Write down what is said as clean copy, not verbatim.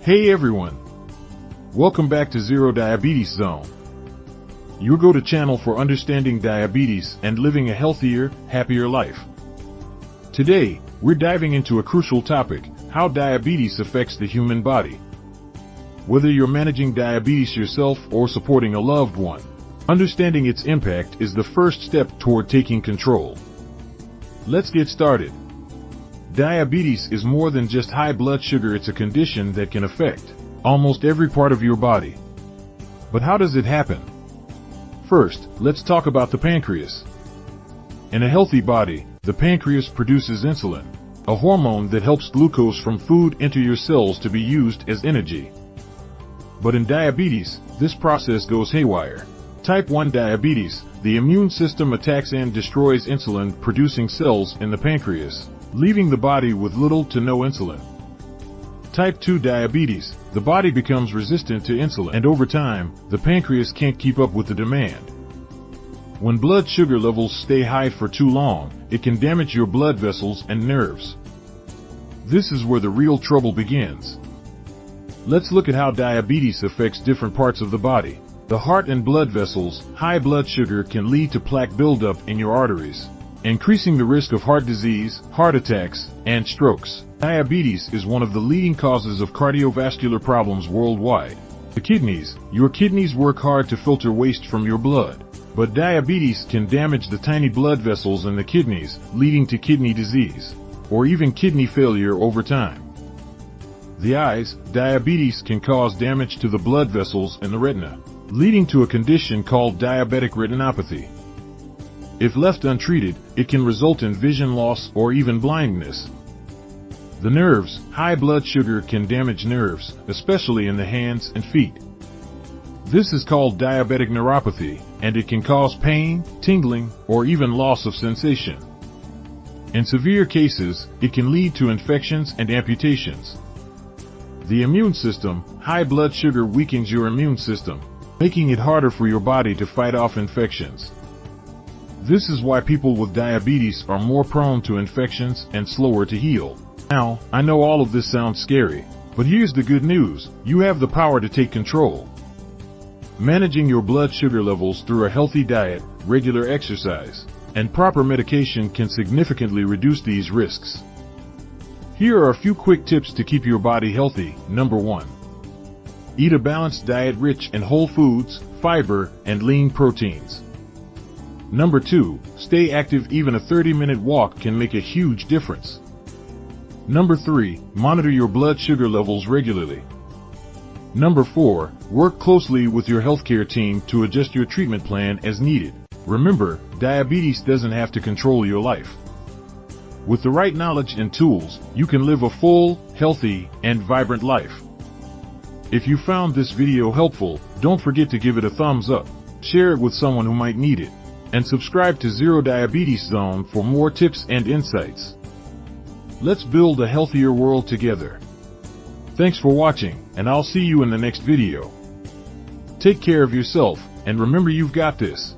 Hey everyone! Welcome back to Zerodiabetes Zone, your go-to channel for understanding diabetes and living a healthier, happier life. Today, we're diving into a crucial topic: how diabetes affects the human body. Whether you're managing diabetes yourself or supporting a loved one, understanding its impact is the first step toward taking control. Let's get started. Diabetes is more than just high blood sugar. It's a condition that can affect almost every part of your body. But how does it happen? First, let's talk about the pancreas. In a healthy body, the pancreas produces insulin, a hormone that helps glucose from food enter your cells to be used as energy. But in diabetes, this process goes haywire. Type 1 diabetes, the immune system attacks and destroys insulin-producing cells in the pancreas, leaving the body with little to no insulin. Type 2 diabetes, the body becomes resistant to insulin, and over time, the pancreas can't keep up with the demand. When blood sugar levels stay high for too long, it can damage your blood vessels and nerves. This is where the real trouble begins. Let's look at how diabetes affects different parts of the body. The heart and blood vessels. High blood sugar can lead to plaque buildup in your arteries, increasing the risk of heart disease, heart attacks, and strokes. Diabetes is one of the leading causes of cardiovascular problems worldwide. The kidneys. Your kidneys work hard to filter waste from your blood, but diabetes can damage the tiny blood vessels in the kidneys, leading to kidney disease, or even kidney failure over time. The eyes. Diabetes can cause damage to the blood vessels in the retina, leading to a condition called diabetic retinopathy. If left untreated, it can result in vision loss or even blindness. The nerves. High blood sugar can damage nerves, especially in the hands and feet. This is called diabetic neuropathy, and it can cause pain, tingling, or even loss of sensation. In severe cases, it can lead to infections and amputations. The immune system. High blood sugar weakens your immune system, making it harder for your body to fight off infections. This is why people with diabetes are more prone to infections and slower to heal. Now, I know all of this sounds scary, but here's the good news: you have the power to take control. Managing your blood sugar levels through a healthy diet, regular exercise, and proper medication can significantly reduce these risks. Here are a few quick tips to keep your body healthy. Number 1. Eat a balanced diet rich in whole foods, fiber, and lean proteins. Number 2. Stay active. Even a 30-minute walk can make a huge difference. Number 3. Monitor your blood sugar levels regularly. Number 4. Work closely with your healthcare team to adjust your treatment plan as needed. Remember, diabetes doesn't have to control your life. With the right knowledge and tools, you can live a full, healthy, and vibrant life. If you found this video helpful, don't forget to give it a thumbs up, share it with someone who might need it, and subscribe to Zerodiabetes Zone for more tips and insights. Let's build a healthier world together. Thanks for watching, and I'll see you in the next video. Take care of yourself, and remember, you've got this.